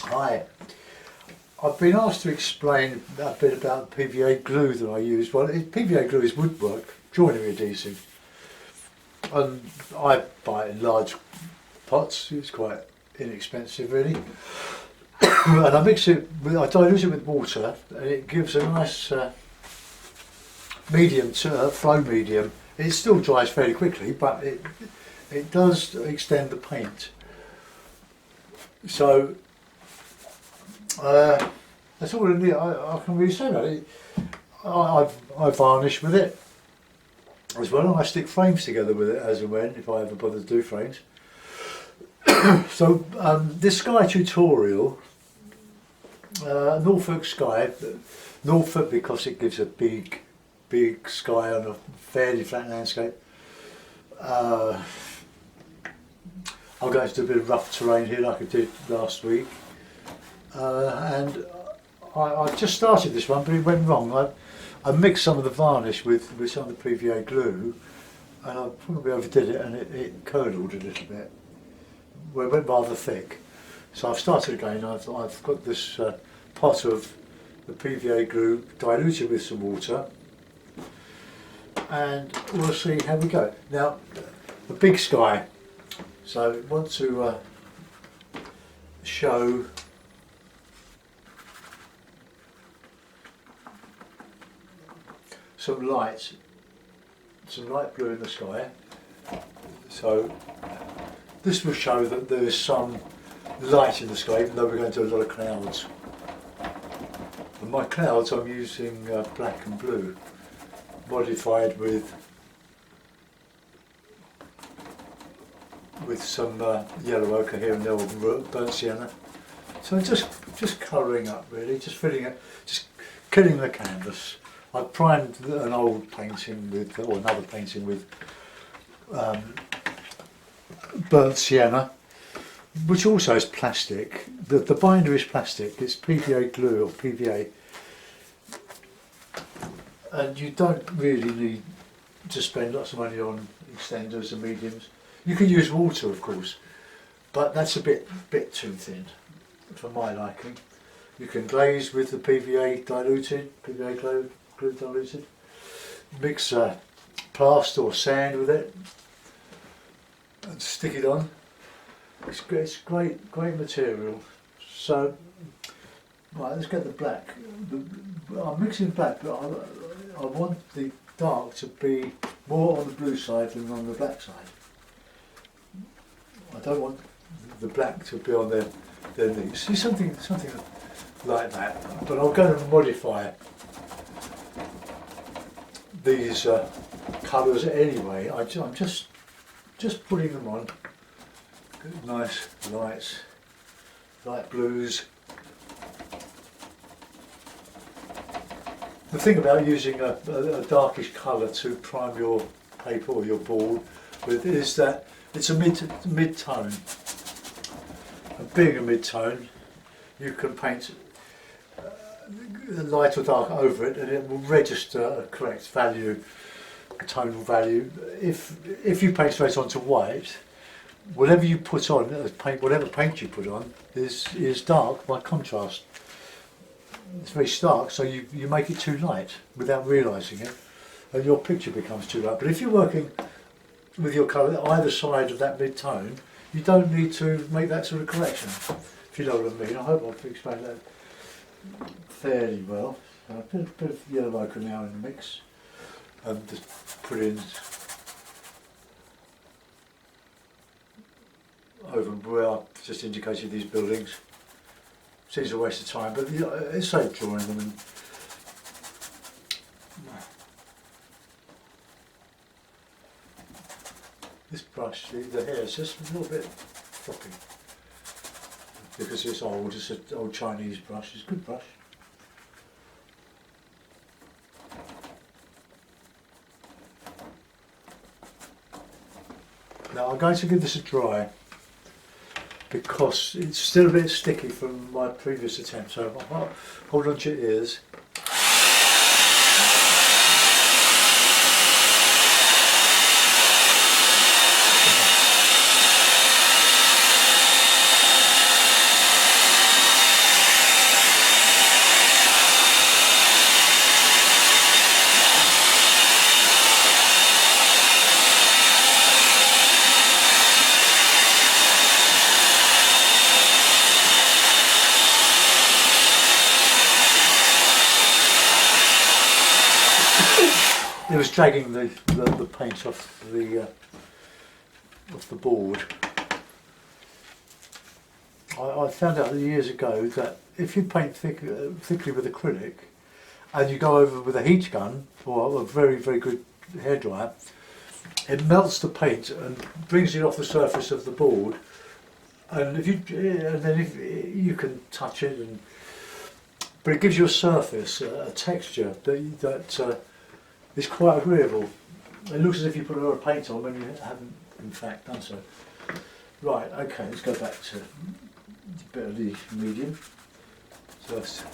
Hi, I've been asked to explain a bit about the PVA glue that I use. Well, PVA glue is woodwork, joinery adhesive, and I buy it in large pots. It's quite inexpensive really. And I dilute it with water, and it gives a nice medium to flow medium. It still dries fairly quickly, but it does extend the paint. So that's all I can really say about it. I varnish with it as well, and I stick frames together with it as and when, if I ever bother to do frames. So this sky tutorial, Norfolk sky, Norfolk because it gives a big sky on a fairly flat landscape. I'm going to do a bit of rough terrain here like I did last week, and I've just started this one, but it went wrong. I mixed some of the varnish with some of the PVA glue, and I probably overdid it, and it curdled a little bit. Well, it went rather thick, so I've started again. I've got this pot of the PVA glue diluted with some water, and we'll see how we go. Now, the big sky. So I want to show some light blue in the sky. So this will show that there is some light in the sky, even though we're going to do a lot of clouds. And my clouds I'm using black and blue, modified with some yellow ochre here and there, or burnt sienna. So just colouring up really, just filling it, just killing the canvas. I primed an old painting with, or another painting with burnt sienna, which also is plastic. The binder is plastic, it's PVA glue or PVA, and you don't really need to spend lots of money on extenders and mediums. You can use water, of course, but that's a bit too thin for my liking. You can glaze with the PVA glue diluted. Mix plaster or sand with it and stick it on. It's great material. So, right, let's get the black. I'm mixing black, but I want the dark to be more on the blue side than on the black side. I don't want the black to be on their knees. See, something like that. But I'm going to modify these colours anyway. I'm just putting them on. Good, nice lights, light blues. The thing about using a darkish colour to prime your paper or your board with is that it's a mid-tone. And being a mid-tone, you can paint light or dark over it, and it will register a correct value, a tonal value. If you paint straight onto white, whatever you put on, whatever paint you put on, is dark by contrast. It's very stark, so you make it too light without realising it, and your picture becomes too light. But if you're working with your colour either side of that mid-tone, you don't need to make that sort of correction, if you know what I mean. I hope I've explained that fairly well. A bit of yellow ochre now in the mix, and just put in over where I've just indicated these buildings. Seems a waste of time, but it's safe drawing them. And this brush, the hair is just a little bit floppy because it's old. It's an old Chinese brush. It's a good brush. Now I'm going to give this a dry because it's still a bit sticky from my previous attempt. So hold on to your ears. it was dragging the paint off the board. I found out years ago that if you paint thickly with acrylic and you go over with a heat gun or a very, very good hairdryer, it melts the paint and brings it off the surface of the board, and if you can touch it, but it gives you a surface, a texture that is quite agreeable. It looks as if you put a lot of paint on when you haven't in fact done so. Right, okay, let's go back to a bit of the medium. So that's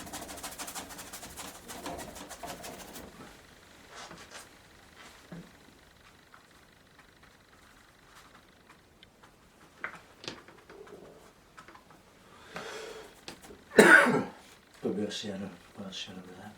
a bit of shadow with that.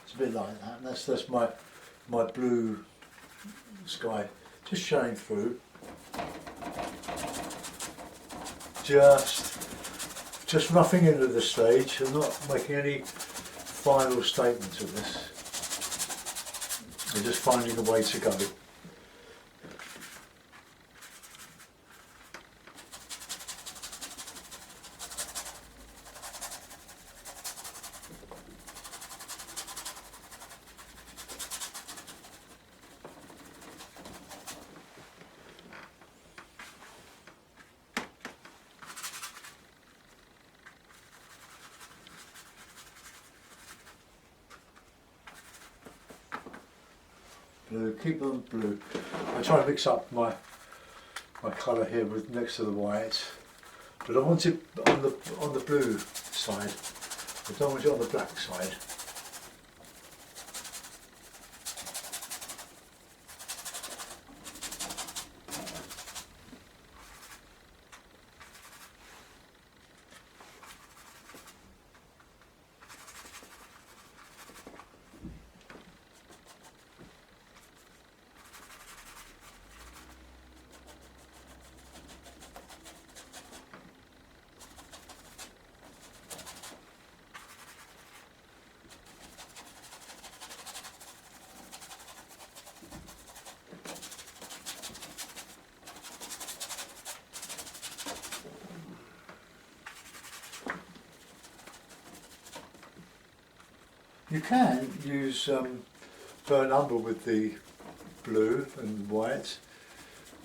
It's a bit like that, and that's my blue sky just showing through. Just roughing into the stage and not making any final statement of this. I'm just finding a way to go. Blue, keep on blue. I try to mix up my colour here with next to the white, but I want it on the blue side. I don't want it on the black side. You can use burnt umber with the blue and white.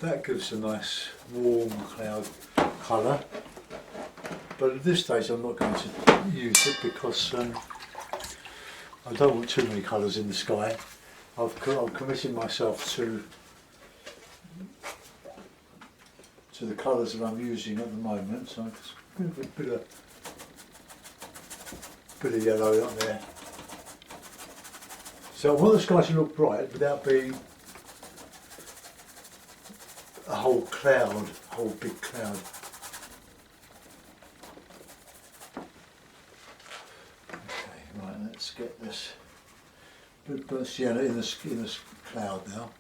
That gives a nice warm cloud colour. But at this stage I'm not going to use it because I don't want too many colours in the sky. I'm committing myself to the colours that I'm using at the moment. So I'm just a bit of yellow on there. So I want the sky to look bright without being a whole big cloud. Okay, right, let's get this burst yellow in this cloud now.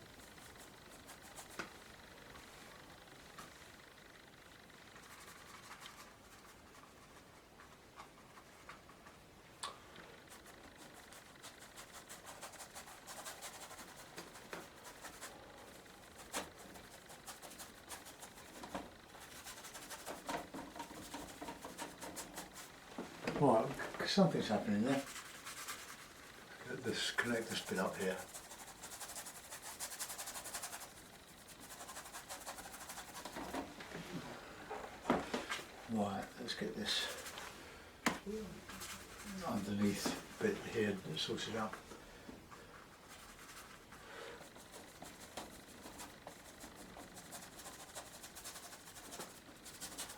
Right, something's happening there. Let's connect this bit up here. Right, let's get this underneath bit here sorted out.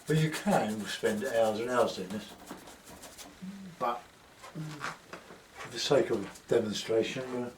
But you can spend hours and hours doing this. But for the sake of demonstration,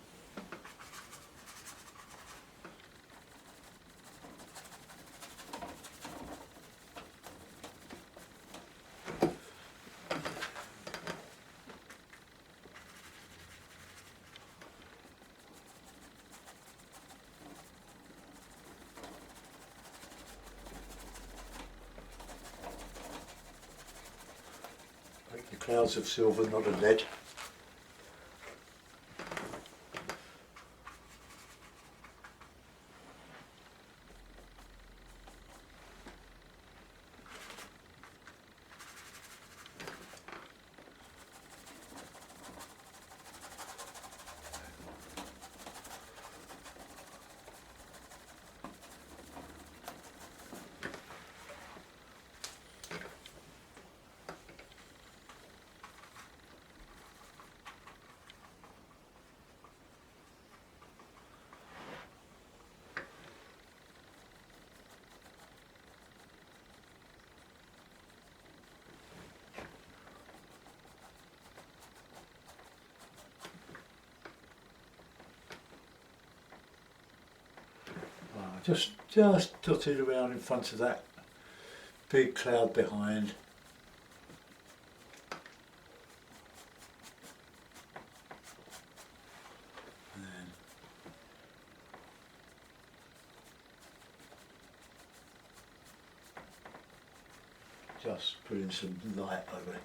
make the clouds of silver, not of lead. Just dotted around in front of that big cloud behind. And then just putting some light over it.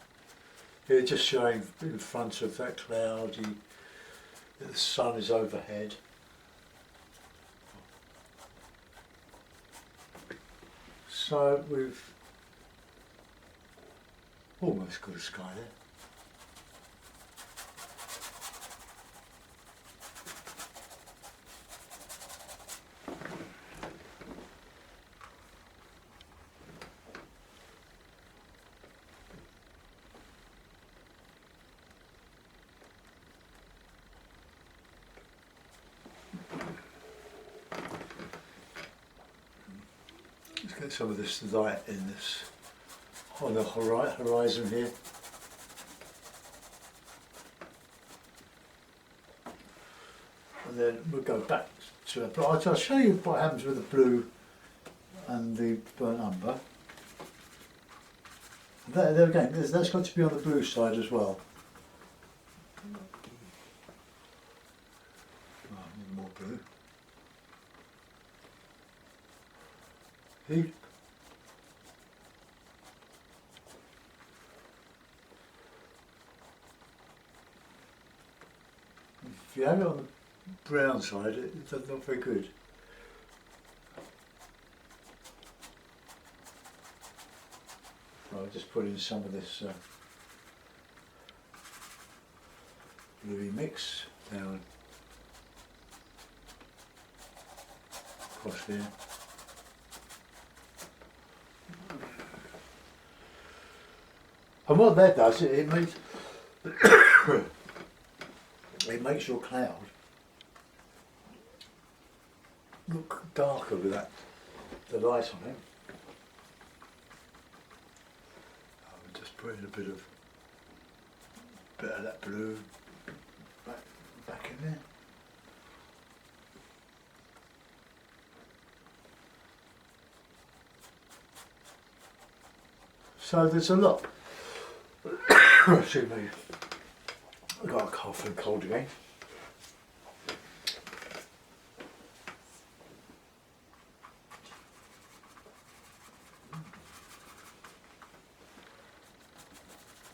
Here just showing in front of that cloud the sun is overhead. So we've almost got a sky there. Let's get some of this light in this on the horizon here. And then we'll go back to it. But I'll show you what happens with the blue and the burnt umber. There again, that's got to be on the blue side as well. More blue. Heat. If you have it on the brown side, it's not very good. So I'll just put in some of this bluey mix down across there. And what that does, it makes it makes your cloud look darker with that the light on it. I'll just put in a bit of that blue back in there. So there's a lot. Excuse me, I've got a cough and cold again.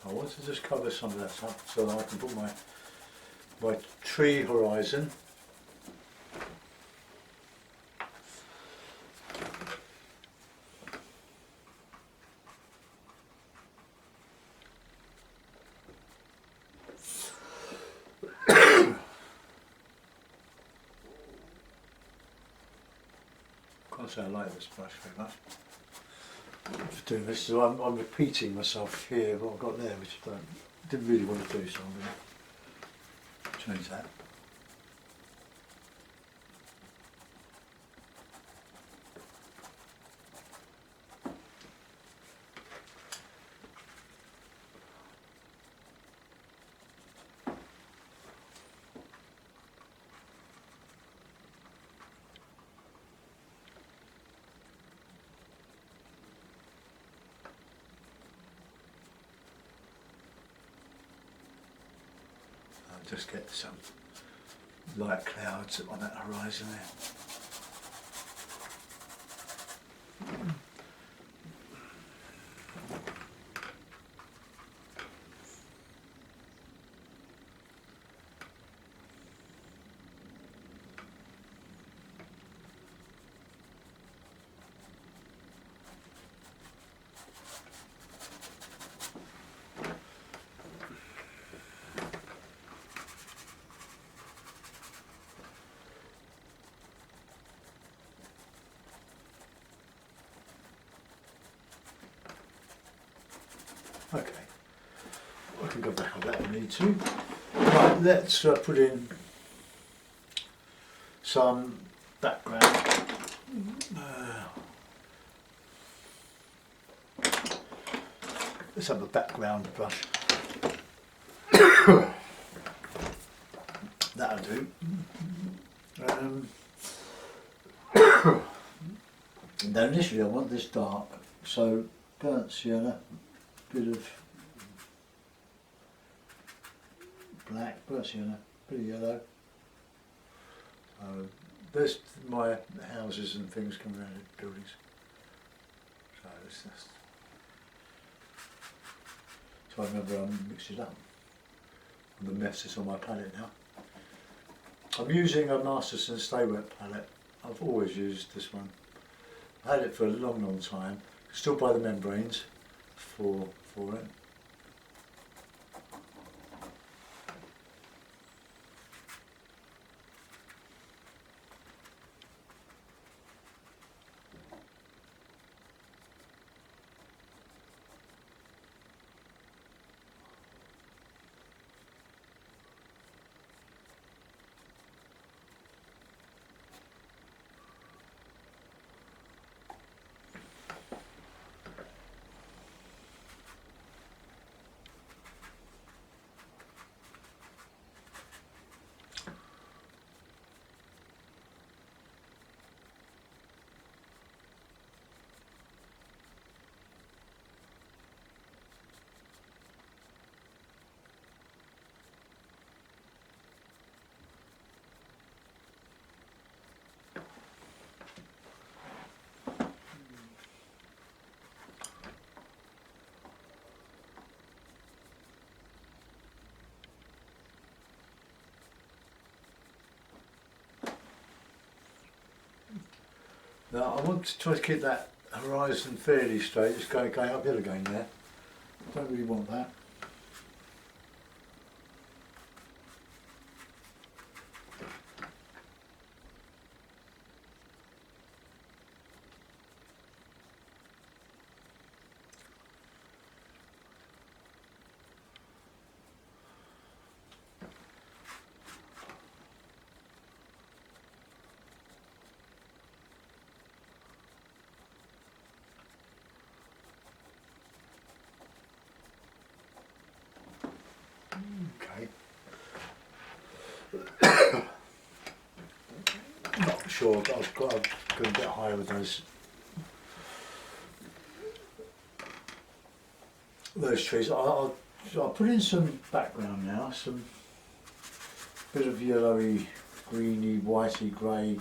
I want to just cover some of that up so that I can put my tree horizon. Can't say I like this brush very much for doing this, so I'm repeating myself here, what I've got there, which I didn't really want to do, so I'm going to change that. I'll just get some light clouds on that horizon there. Okay, I can go back on that if I need to. Right, let's put in some background. Let's have a background brush. That'll do. Now initially I want this dark, so burnt sienna, bit of black, burnt sienna, bit of yellow. There's my houses and things coming around the buildings. So I remember I mixed it up. And the mess is on my palette now. I'm using a Masterson Stay Wet palette. I've always used this one. I had it for a long time. Still buy the membranes for it. Now I want to try to keep that horizon fairly straight, just going uphill again there. Don't really want that. Not sure, but I've got to go a bit higher with those trees. I'll put in some background now, some bit of yellowy, greeny, whitey, grey.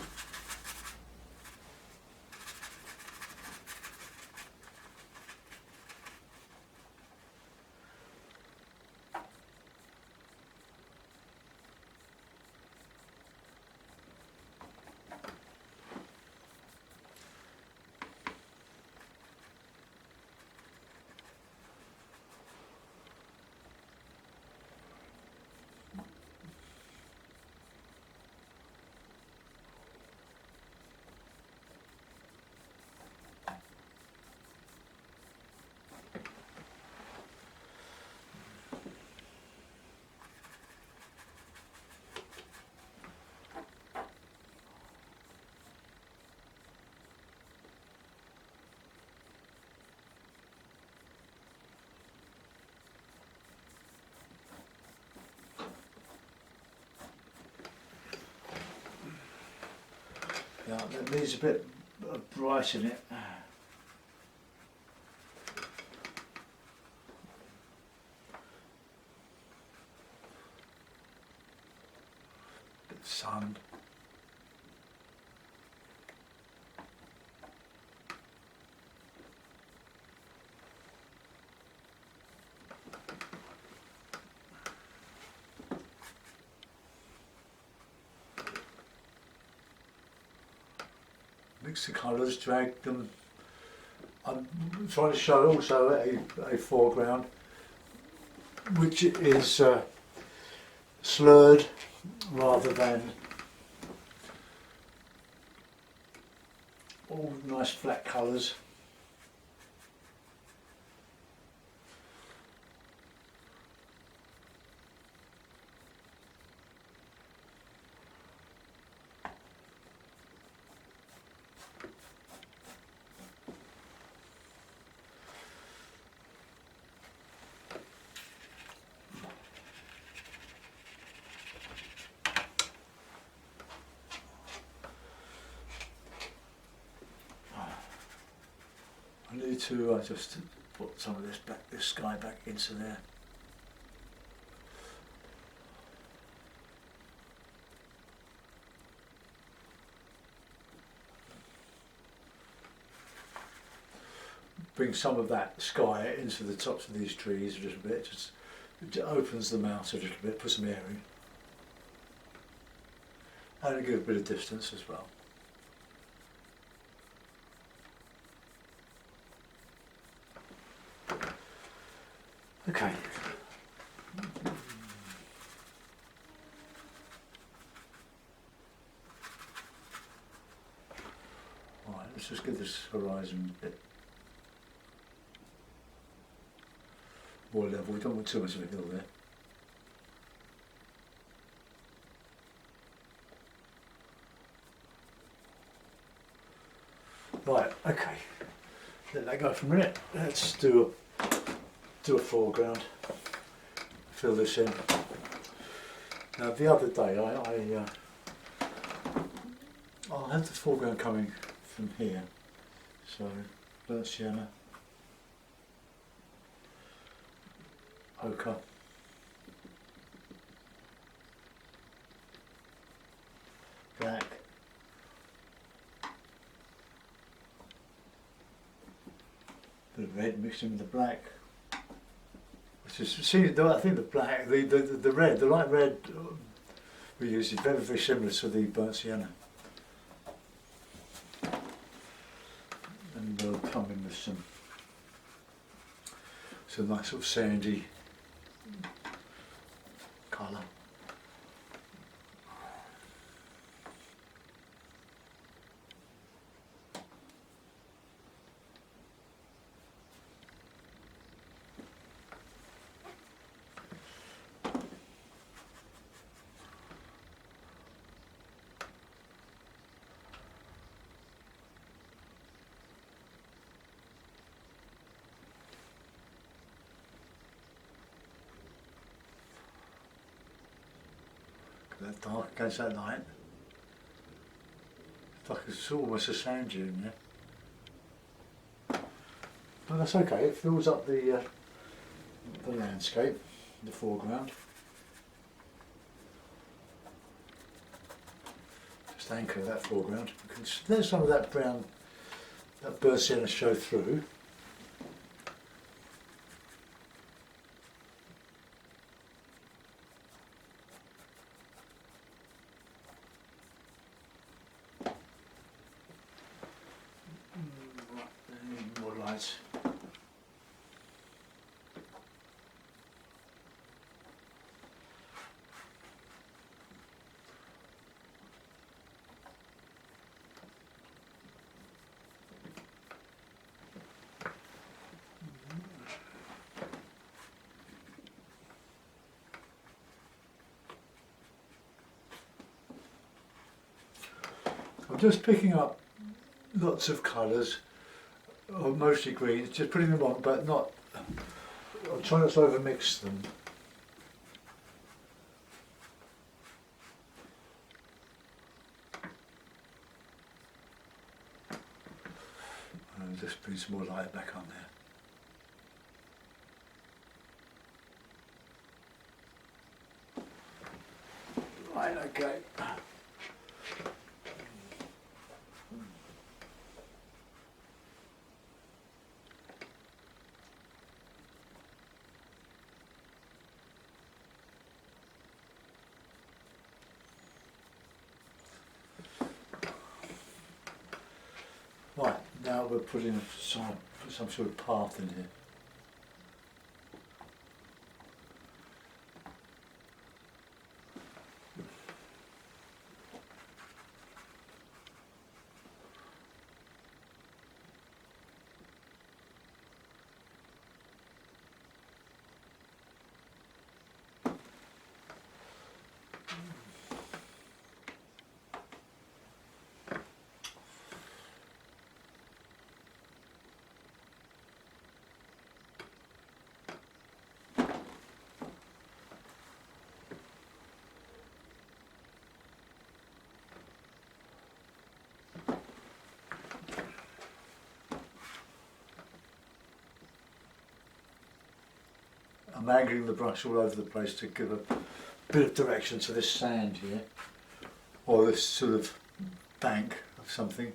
Yeah, that needs a bit of bright in it. sun. Mix the colours, drag them. I'm trying to show also a foreground which is slurred rather than all nice flat colours. I need to just put some of this sky back into there. Bring some of that sky into the tops of these trees a little bit, just it opens them out a little bit, put some air in. And give a bit of distance as well. Okay. Alright, let's just get this horizon a bit more level. We don't want too much of a hill there. Right, okay. Let that go for a minute. Let's do a foreground. Fill this in. Now the other day I'll have the foreground coming from here. So burnt sienna, ochre, black, bit of red mixed in with the black. Which is, see, I think the black, the red, the light red we use is very, very similar to the burnt sienna. And we'll come in with some nice sort of sandy colour. That dark against that light. It's like it's almost a sand dune there. But that's okay, it fills up the landscape, the foreground. Just anchor that foreground. You can let some of that brown, that burnt sienna show through. More light. I'm just picking up lots of colours, mostly greens, just putting them on, but not, I'm trying not to overmix them. And just bring some more light back on there. Right, okay. Right, now we're putting some sort of path in here. I'm angling the brush all over the place to give a bit of direction to this sand here, or this sort of bank of something.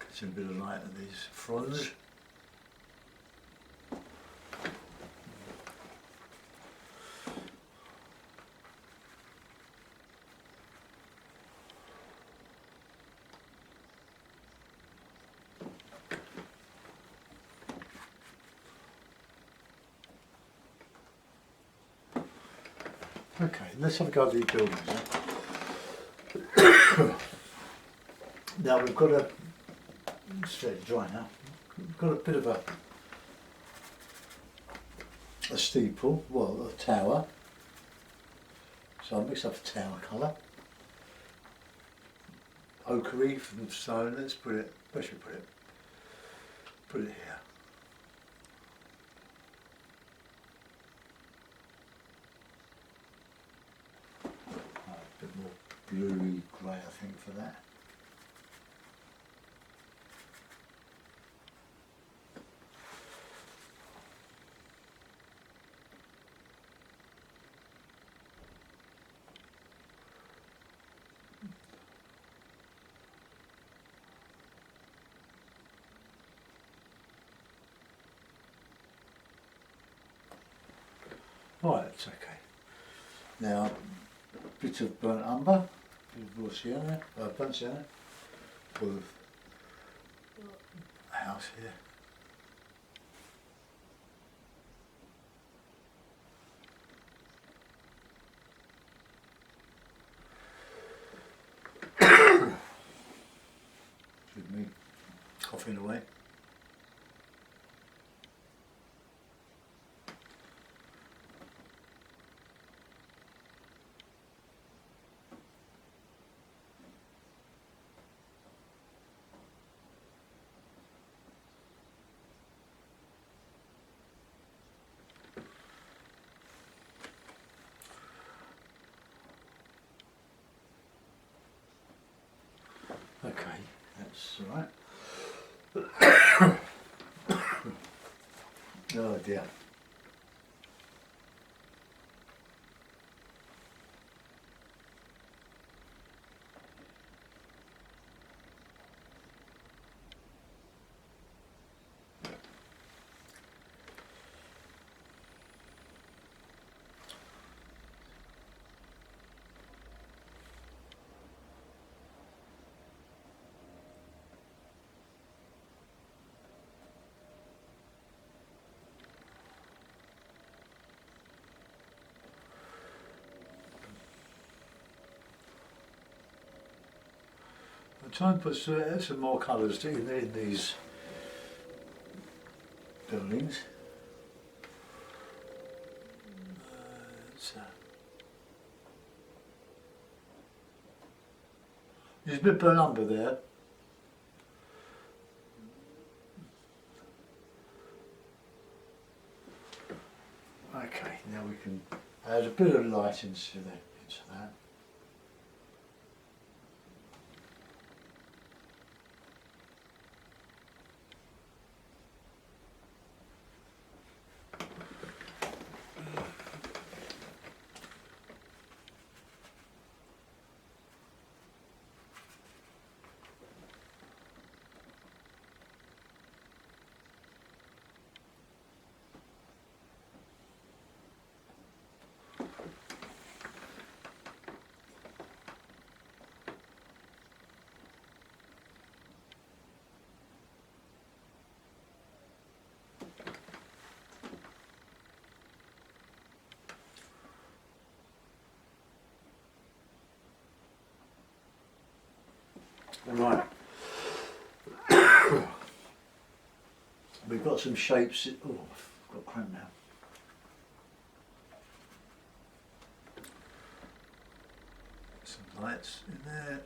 Catching a bit of light on these fronds. Okay, let's have a go at these buildings. Now we've got a, it's fairly dry now, we've got a bit of a steeple, well, a tower. So I'll mix up the tower colour. Ochre from stone, let's put it, where should we put it? Put it here. A bit more bluey grey I think for that. Right, it's okay. Now, a bit of burnt umber, a bit of raw sienna, burnt sienna, for the house here. Excuse me, coughing away. Okay, that's all right. Oh dear. I'll try and put some more colours in these buildings. There's a bit of burnt umber there. Okay, now we can add a bit of light into that. Right. We've got some shapes. Oh, I've got cramp now. Some lights in there.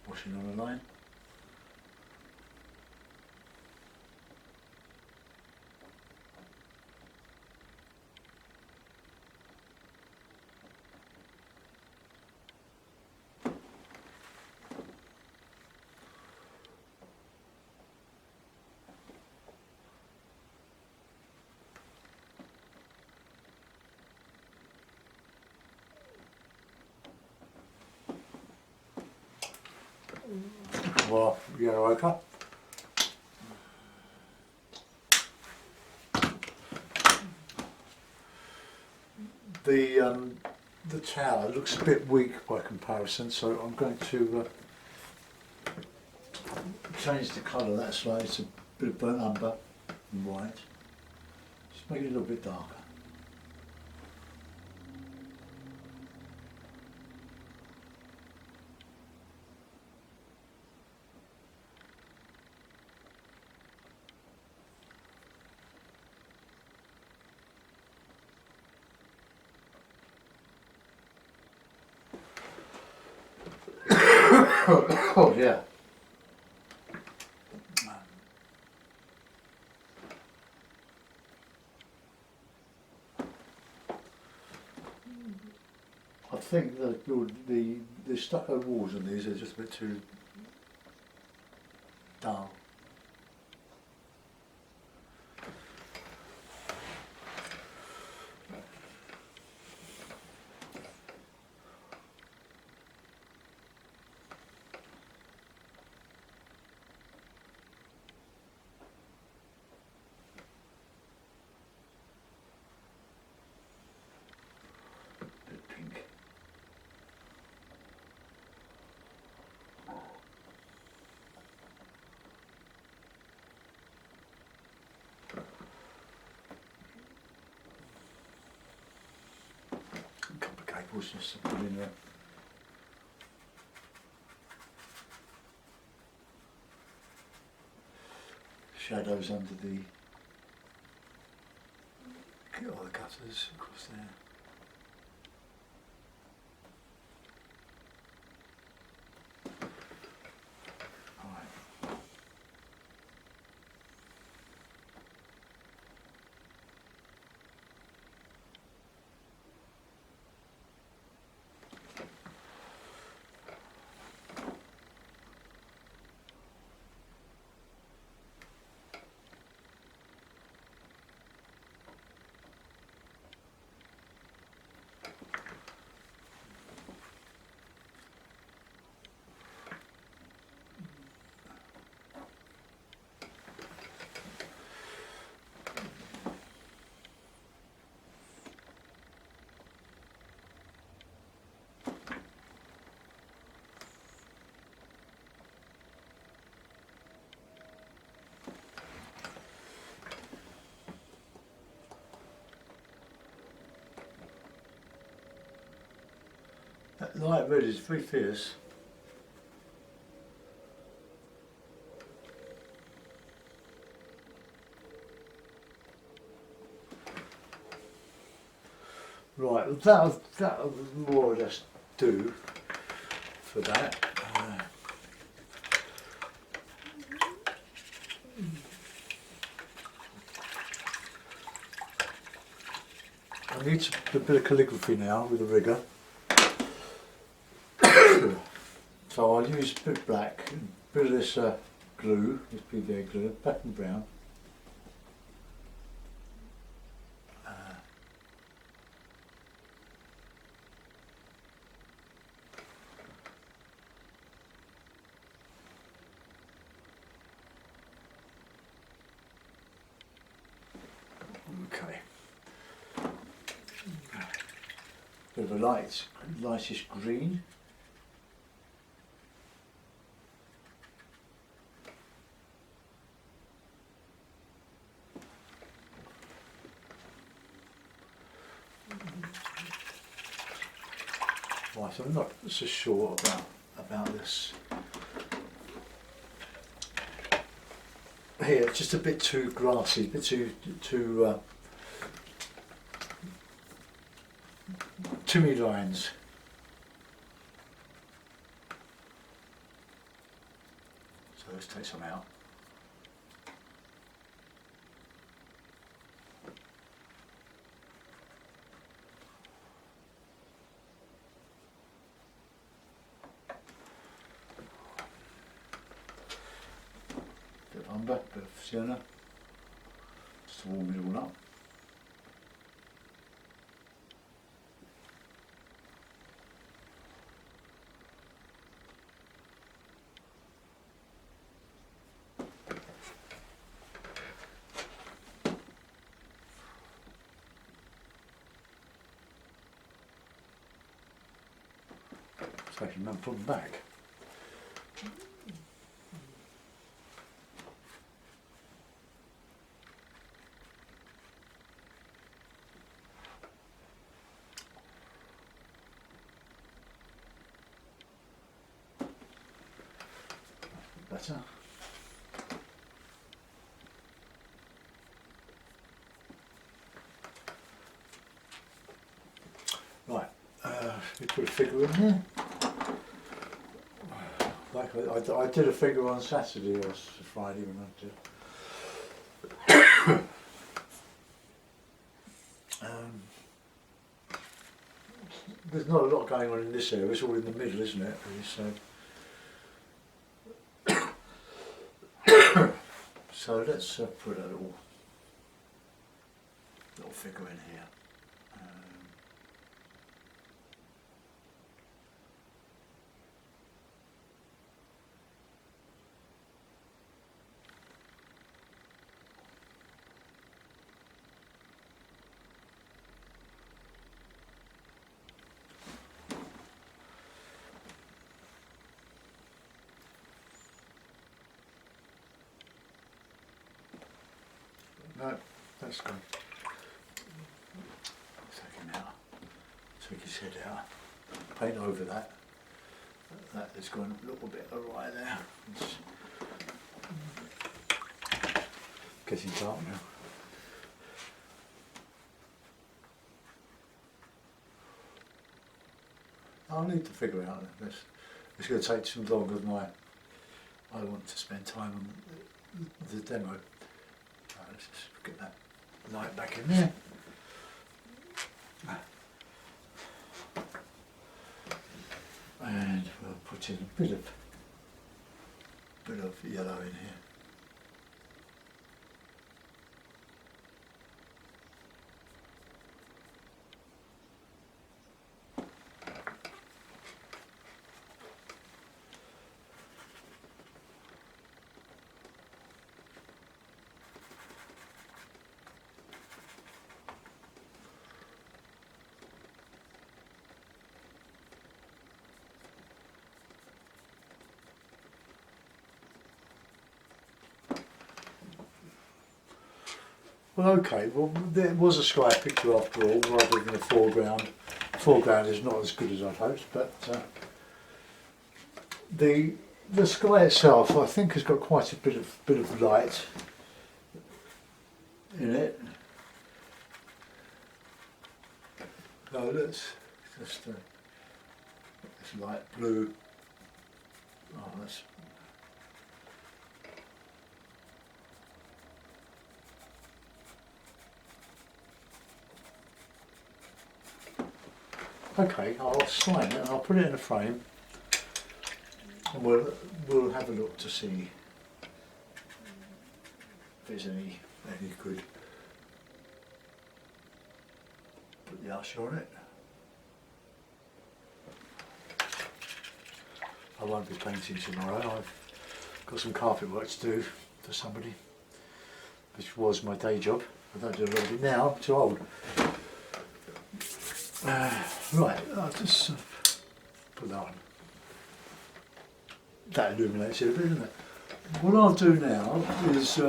Washing on a line. Well, yellow ochre. The tower looks a bit weak by comparison, so I'm going to change the colour of that slightly to a bit of burnt umber and white. Just make it a little bit darker. Oh yeah. I think that the stucco walls on these are just a bit too dull. Bit pink. A couple of cables just to put in there. Shadows under the gutters across there. Right. That light red is very fierce. Right, that'll more or less do for that. I need a bit of calligraphy now with a rigger. So I'll use a bit of black, a bit of this glue, this PVA glue, black and brown. Okay. Bit of a lightish green. Right, I'm not so sure about this. Here, just a bit too grassy, a bit too many lines. So let's take some out. Bit of umber, bit of sienna, just to warm it all up. So I can then put them back. Better. Right, we put a figure in there. Like I did a figure on Saturday or Friday when I did. There's not a lot going on in this area, it's all in the middle, isn't it? So let's put a little figure in here. No, that's gone. Take him out. Take his head out. Paint over that. That has gone a little bit awry there. It's getting dark now. I'll need to figure out this. It's going to take some longer than I want to spend time on the demo. Let's just get that light back in there. And we'll put in a bit of yellow in here. Well, okay, well, there was a sky picture after all, rather than a foreground. The foreground is not as good as I'd hoped, but the sky itself, I think, has got quite a bit of light in it. So let's just this light blue. Oh, that's. Okay, I'll sign it and I'll put it in a frame, and we'll have a look to see if there's any good. Put the Usher on it. I won't be painting tomorrow. I've got some carpet work to do for somebody, which was my day job. I don't do a lot of it now. I'm too old. Right, I'll just put that on. That illuminates it a bit, doesn't it? What I'll do now is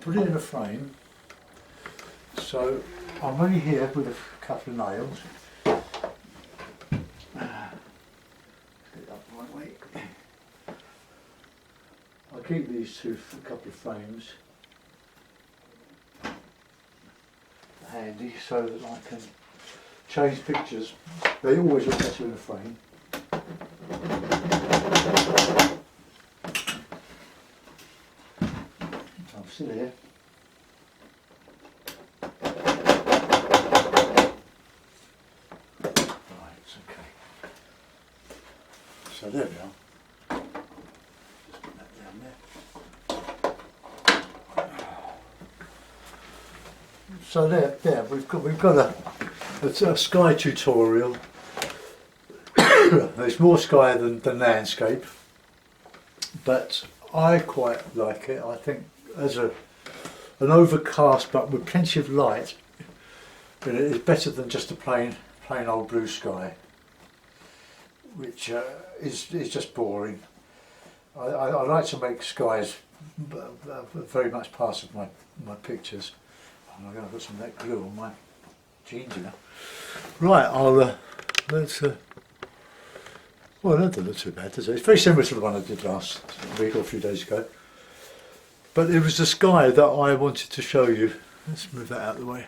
put it in a frame. So I'm only here with a couple of nails. keep these two a couple of frames handy so that I can change pictures. They always look better in a frame. I'm still here. Right, okay. So there we are. Just put that down there. So there, we've got a sky tutorial. There's more sky than landscape, but I quite like it. I think as an overcast but with plenty of light, it is better than just a plain old blue sky, which is just boring. I like to make skies very much part of my pictures. And I'm going to put some of that glue on my jeans now. Right, let's. Well, that doesn't look too bad, does it? It's very similar to the one I did last week or a few days ago. But it was the sky that I wanted to show you. Let's move that out of the way.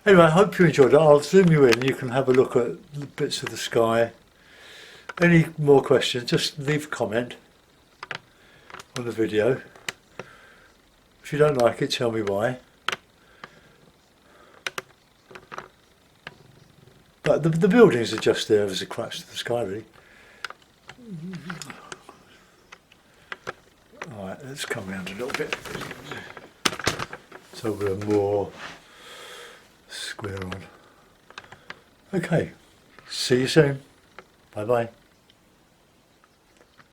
Anyway, I hope you enjoyed it. I'll zoom you in. You can have a look at bits of the sky. Any more questions, just leave a comment on the video. If you don't like it, tell me why. But the buildings are just there as a crutch to the sky, really. Alright, let's come round a little bit so we're more square on. Okay, see you soon. Bye bye.